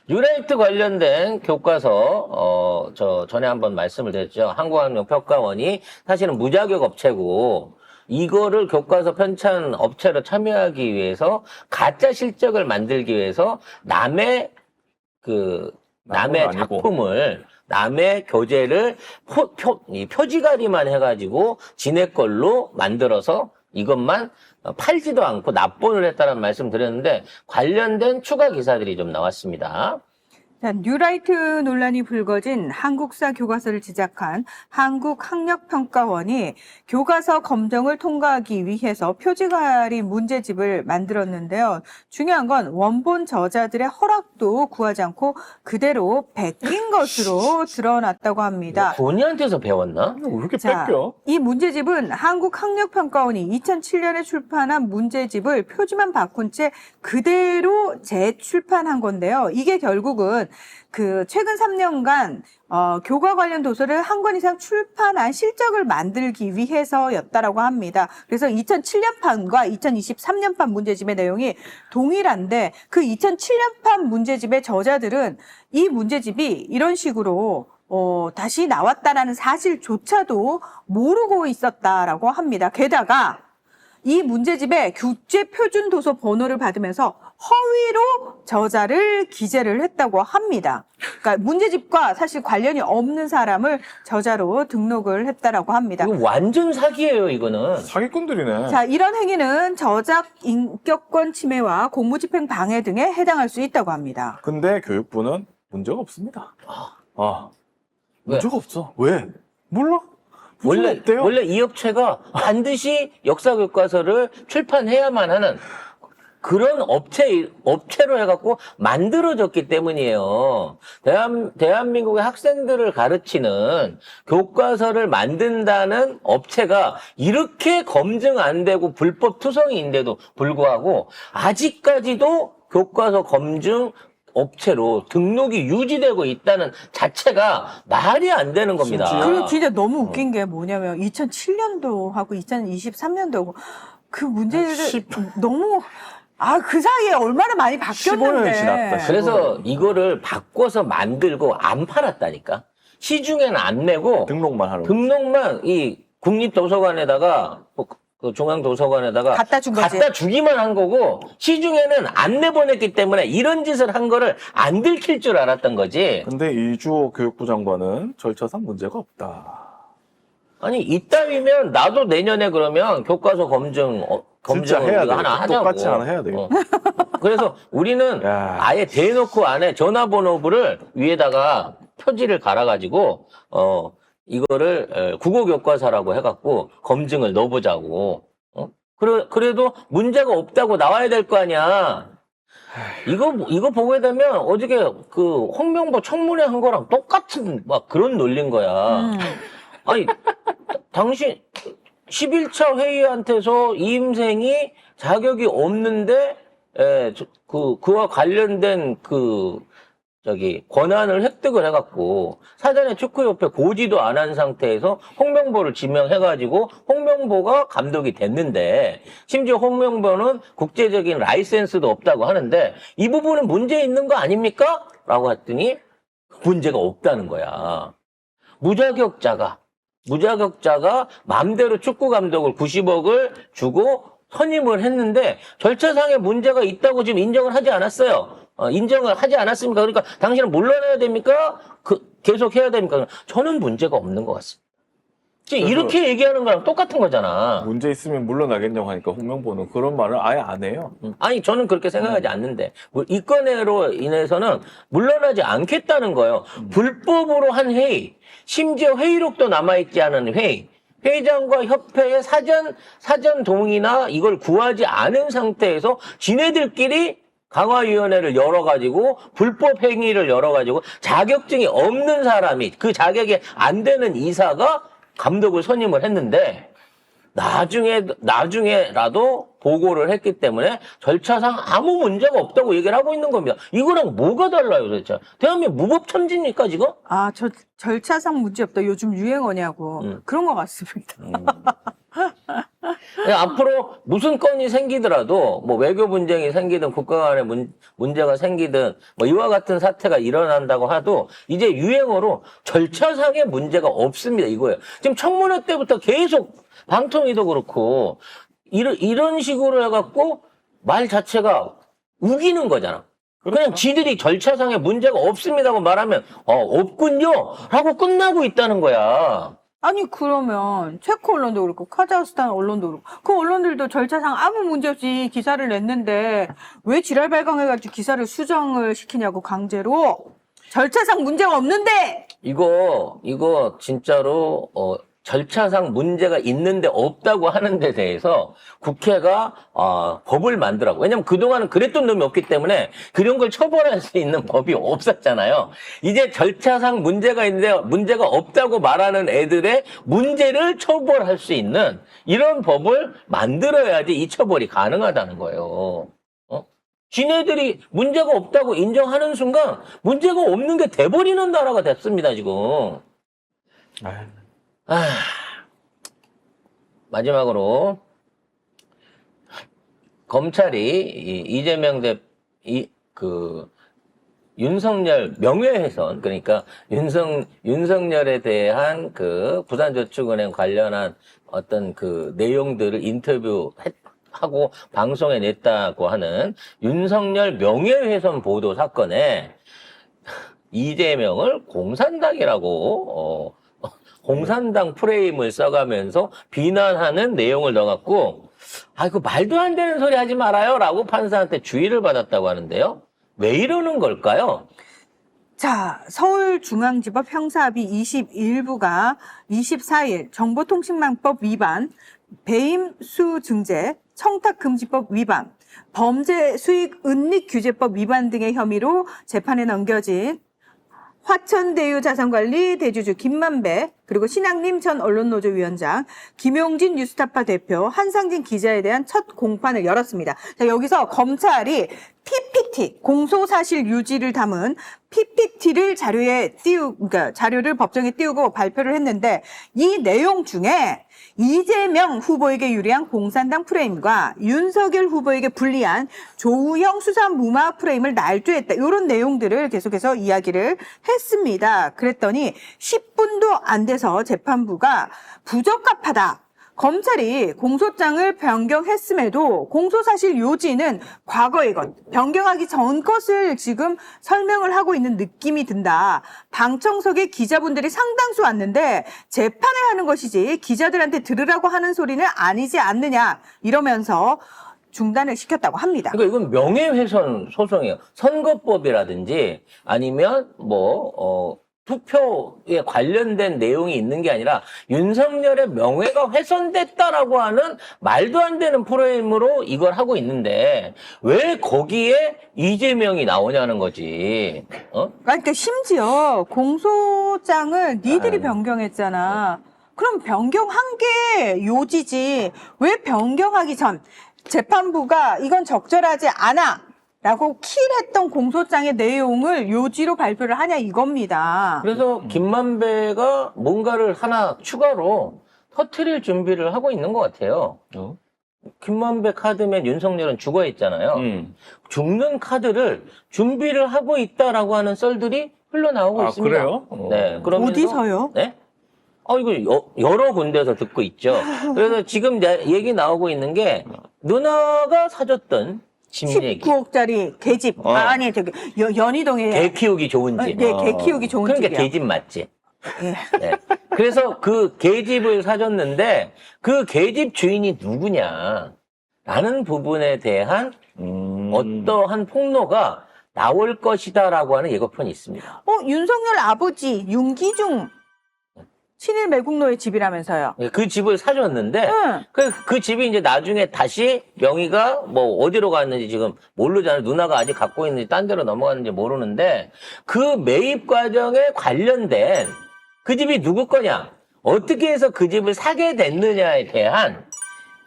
뉴라이트 관련된 교과서, 저 전에 한번 말씀을 드렸죠. 한국학력평가원이 사실은 무자격 업체고, 이거를 교과서 편찬 업체로 참여하기 위해서 가짜 실적을 만들기 위해서 남의 작품을, 남의 교재를 이 표지가리만 해가지고 지네 걸로 만들어서 이것만 팔지도 않고 납본을 했다는 말씀 드렸는데 관련된 추가 기사들이 좀 나왔습니다. 자, 뉴라이트 논란이 불거진 한국사 교과서를 제작한 한국학력평가원이 교과서 검정을 통과하기 위해서 표지가리 문제집을 만들었는데요. 중요한 건 원본 저자들의 허락도 구하지 않고 그대로 베낀 것으로 드러났다고 합니다. 본인한테서 배웠나? 왜 이렇게 자, 뺏겨? 이 문제집은 한국학력평가원이 2007년에 출판한 문제집을 표지만 바꾼 채 그대로 재출판한 건데요. 이게 결국은 최근 3년간 교과 관련 도서를 한 권 이상 출판한 실적을 만들기 위해서였다라고 합니다. 그래서 2007년판과 2023년판 문제집의 내용이 동일한데 그 2007년판 문제집의 저자들은 이 문제집이 이런 식으로 다시 나왔다라는 사실조차도 모르고 있었다라고 합니다. 게다가 이 문제집의 국제표준도서 번호를 받으면서 허위로 저자를 기재를 했다고 합니다. 그러니까 문제집과 사실 관련이 없는 사람을 저자로 등록을 했다라고 합니다. 이거 완전 사기예요, 이거는. 사기꾼들이네. 자, 이런 행위는 저작 인격권 침해와 공무집행 방해 등에 해당할 수 있다고 합니다. 근데 교육부는 문제가 없습니다. 왜? 문제가 없어. 왜? 몰라. 문제가 없대요. 원래 이 업체가 반드시 역사 교과서를 출판해야만 하는 그런 업체로 해갖고 만들어졌기 때문이에요. 대한민국의 학생들을 가르치는 교과서를 만든다는 업체가 이렇게 검증 안 되고 불법 투성이인데도 불구하고 아직까지도 교과서 검증 업체로 등록이 유지되고 있다는 자체가 말이 안 되는 겁니다. 그리고 진짜 너무 웃긴 게 뭐냐면 2007년도하고 2023년도하고 그 문제를 너무 그 사이에 얼마나 많이 바뀌었는데. 15년이 지났다. 그래서 이거를 바꿔서 만들고 안 팔았다니까. 시중에는 안 내고 등록만 하는 등록만 이 국립도서관에다가 그 중앙도서관에다가 갖다 준 거지. 갖다 주기만 한 거고 시중에는 안 내보냈기 때문에 이런 짓을 한 거를 안 들킬 줄 알았던 거지. 근데 이주호 교육부 장관은 절차상 문제가 없다. 아니 이따위면 나도 내년에 그러면 교과서 검증 진짜 해야 돼. 하나 하자고. 똑같이 하나 해야 돼요. 그래서 우리는 야. 아예 대놓고 안에 전화번호부를 위에다가 표지를 갈아가지고 이거를 국어교과서라고 해갖고 검증을 넣어보자고. 그래도 문제가 없다고 나와야 될 거 아니야. 이거 보게 되면 어저께 그 홍명보 청문회 한 거랑 똑같은 막 그런 논리인 거야. 아니 당신 11차 회의한테서 이임생이 자격이 없는데 그와 관련된 권한을 획득을 해갖고 사전에 축구협회 고지도 안 한 상태에서 홍명보를 지명해가지고 홍명보가 감독이 됐는데 심지어 홍명보는 국제적인 라이센스도 없다고 하는데 이 부분은 문제 있는 거 아닙니까? 라고 했더니 문제가 없다는 거야. 무자격자가 마음대로 축구 감독을 90억을 주고 선임을 했는데 절차상에 문제가 있다고 지금 인정을 하지 않았어요. 인정을 하지 않았습니까? 그러니까 당신은 물러나야 됩니까? 계속 해야 됩니까? 저는 문제가 없는 것 같습니다. 이렇게 얘기하는 거랑 똑같은 거잖아. 문제 있으면 물러나겠냐고 하니까 홍명보는 그런 말을 아예 안 해요. 아니 저는 그렇게 생각하지 않는데 이 건으로 인해서는 물러나지 않겠다는 거예요. 불법으로 한 회의, 심지어 회의록도 남아있지 않은 회의, 회장과 협회의 사전 동의나 이걸 구하지 않은 상태에서 지네들끼리 강화위원회를 열어가지고 불법 행위를 열어가지고 자격증이 없는 사람이 그 자격이 안 되는 이사가 감독을 선임을 했는데 나중에라도 보고를 했기 때문에 절차상 아무 문제가 없다고 얘기를 하고 있는 겁니다. 이거랑 뭐가 달라요, 도대체? 대한민국 무법천지입니까, 지금? 절차상 문제 없다. 요즘 유행어냐고. 그런 것 같습니다. 앞으로 무슨 건이 생기더라도 뭐 외교 분쟁이 생기든 국가 간의 문제가 생기든 뭐 이와 같은 사태가 일어난다고 하도 이제 유행어로 절차상의 문제가 없습니다 이거예요. 지금 청문회 때부터 계속 방통위도 그렇고 이런 식으로 해갖고 말 자체가 우기는 거잖아. 그냥 지들이 절차상의 문제가 없습니다고 말하면 없군요 하고 끝나고 있다는 거야. 아니 그러면 체코 언론도 그렇고 카자흐스탄 언론도 그렇고 그 언론들도 절차상 아무 문제 없이 기사를 냈는데 왜 지랄 발광해가지고 기사를 수정을 시키냐고 강제로. 절차상 문제가 없는데. 이거 진짜로 절차상 문제가 있는데 없다고 하는 데 대해서 국회가 법을 만들라고. 왜냐면 그동안은 그랬던 놈이 없기 때문에 그런 걸 처벌할 수 있는 법이 없었잖아요. 이제 절차상 문제가 있는데 문제가 없다고 말하는 애들의 문제를 처벌할 수 있는 이런 법을 만들어야지 이 처벌이 가능하다는 거예요. 지네들이 문제가 없다고 인정하는 순간 문제가 없는 게 돼버리는 나라가 됐습니다, 지금. 마지막으로 검찰이 이재명 윤석열 명예훼손, 그러니까 윤석열에 대한 그 부산저축은행 관련한 어떤 그 내용들을 인터뷰하고 방송에 냈다고 하는 윤석열 명예훼손 보도 사건에 이재명을 공산당이라고 공산당 프레임을 써가면서 비난하는 내용을 넣어갖고 이거 말도 안 되는 소리 하지 말아요 라고 판사한테 주의를 받았다고 하는데요. 왜 이러는 걸까요? 자, 서울중앙지법 형사합의 21부가 24일 정보통신망법 위반, 배임수증제, 청탁금지법 위반, 범죄수익은닉규제법 위반 등의 혐의로 재판에 넘겨진 화천대유 자산관리 대주주 김만배, 그리고 신학림 전 언론노조 위원장, 김용진 뉴스타파 대표, 한상진 기자에 대한 첫 공판을 열었습니다. 자, 여기서 검찰이 PPT, 공소사실 유지를 담은 PPT를 자료를 법정에 띄우고 발표를 했는데 이 내용 중에 이재명 후보에게 유리한 공산당 프레임과 윤석열 후보에게 불리한 조우영 수사 무마 프레임을 날조했다. 이런 내용들을 계속해서 이야기를 했습니다. 그랬더니 10분도 안 돼서 재판부가 부적합하다. 검찰이 공소장을 변경했음에도 공소사실 요지는 과거의 것, 변경하기 전 것을 지금 설명을 하고 있는 느낌이 든다. 방청석에 기자분들이 상당수 왔는데 재판을 하는 것이지 기자들한테 들으라고 하는 소리는 아니지 않느냐 이러면서 중단을 시켰다고 합니다. 그러니까 이건 명예훼손 소송이에요. 선거법이라든지 아니면 투표에 관련된 내용이 있는 게 아니라 윤석열의 명예가 훼손됐다라고 하는 말도 안 되는 프레임으로 이걸 하고 있는데 왜 거기에 이재명이 나오냐는 거지. 그러니까 심지어 공소장을 니들이 변경했잖아. 그럼 변경한 게 요지지. 왜 변경하기 전 재판부가 이건 적절하지 않아 라고 킬했던 공소장의 내용을 요지로 발표를 하냐 이겁니다. 그래서 김만배가 뭔가를 하나 추가로 터트릴 준비를 하고 있는 것 같아요. 김만배 카드면 윤석열은 죽어 있잖아요. 죽는 카드를 준비를 하고 있다라고 하는 썰들이 흘러나오고 있습니다. 그래요? 네. 그러면서, 어디서요? 네? 이거 여러 군데에서 듣고 있죠. 그래서 지금 얘기 나오고 있는 게 누나가 사줬던 집 얘기. 19억짜리 개집. 아니, 연희동에. 개 키우기 좋은 집. 네, 개 키우기 좋은 그러니까 집이야. 개집 맞지? 예. 네. 그래서 그 개집을 사줬는데 그 개집 주인이 누구냐 라는 부분에 대한 어떠한 폭로가 나올 것이다라고 하는 예고편이 있습니다. 윤석열 아버지 윤기중 친일 매국노의 집이라면서요. 그 집을 사줬는데 응. 그 집이 이제 나중에 다시 명의가 어디로 갔는지 지금 모르잖아요. 누나가 아직 갖고 있는지 딴 데로 넘어갔는지 모르는데 그 매입 과정에 관련된 그 집이 누구 거냐, 어떻게 해서 그 집을 사게 됐느냐에 대한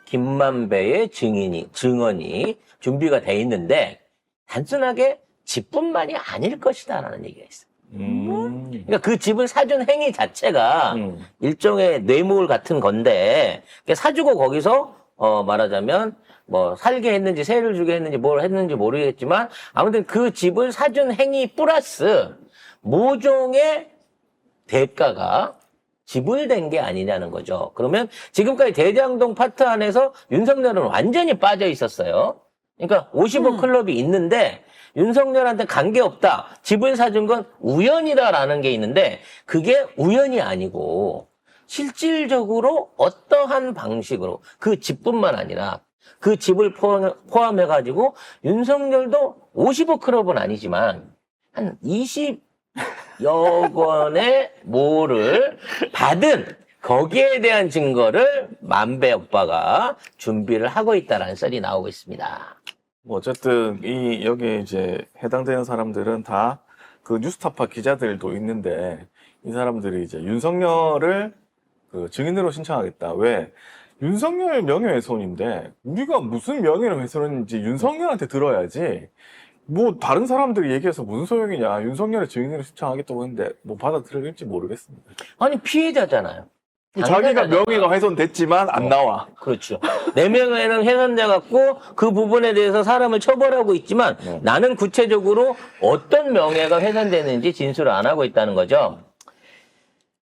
김만배의 증언이 준비가 돼 있는데 단순하게 집뿐만이 아닐 것이다라는 얘기가 있어요. 그러니까 그 집을 사준 행위 자체가 일종의 뇌물 같은 건데 사주고 거기서 말하자면 뭐 살게 했는지 세를 주게 했는지 뭘 했는지 모르겠지만 아무튼 그 집을 사준 행위 플러스 모종의 대가가 지불된 게 아니냐는 거죠. 그러면 지금까지 대장동 파트 안에서 윤석열은 완전히 빠져 있었어요. 그러니까 50억 클럽이 있는데 윤석열한테 관계없다. 집을 사준 건 우연이다라는 게 있는데 그게 우연이 아니고 실질적으로 어떠한 방식으로 그 집뿐만 아니라 그 집을 포함해가지고 윤석열도 50억 클럽은 아니지만 한 20여 건의 모를 받은 거기에 대한 증거를 만배 오빠가 준비를 하고 있다라는 썰이 나오고 있습니다. 뭐 어쨌든 여기에 이제 해당되는 사람들은 다 그 뉴스타파 기자들도 있는데 이 사람들이 이제 윤석열을 그 증인으로 신청하겠다. 왜? 윤석열 명예훼손인데 우리가 무슨 명예를 훼손했는지 윤석열한테 들어야지. 뭐 다른 사람들이 얘기해서 무슨 소용이냐. 윤석열을 증인으로 신청하겠다고 했는데 뭐 받아들일지 모르겠습니다. 아니 피해자잖아요. 자기가 당사자잖아. 명예가 훼손됐지만 안 나와. 그렇죠. 내 명예는 훼손돼 갖고 그 부분에 대해서 사람을 처벌하고 있지만 나는 구체적으로 어떤 명예가 훼손되는지 진술을 안 하고 있다는 거죠.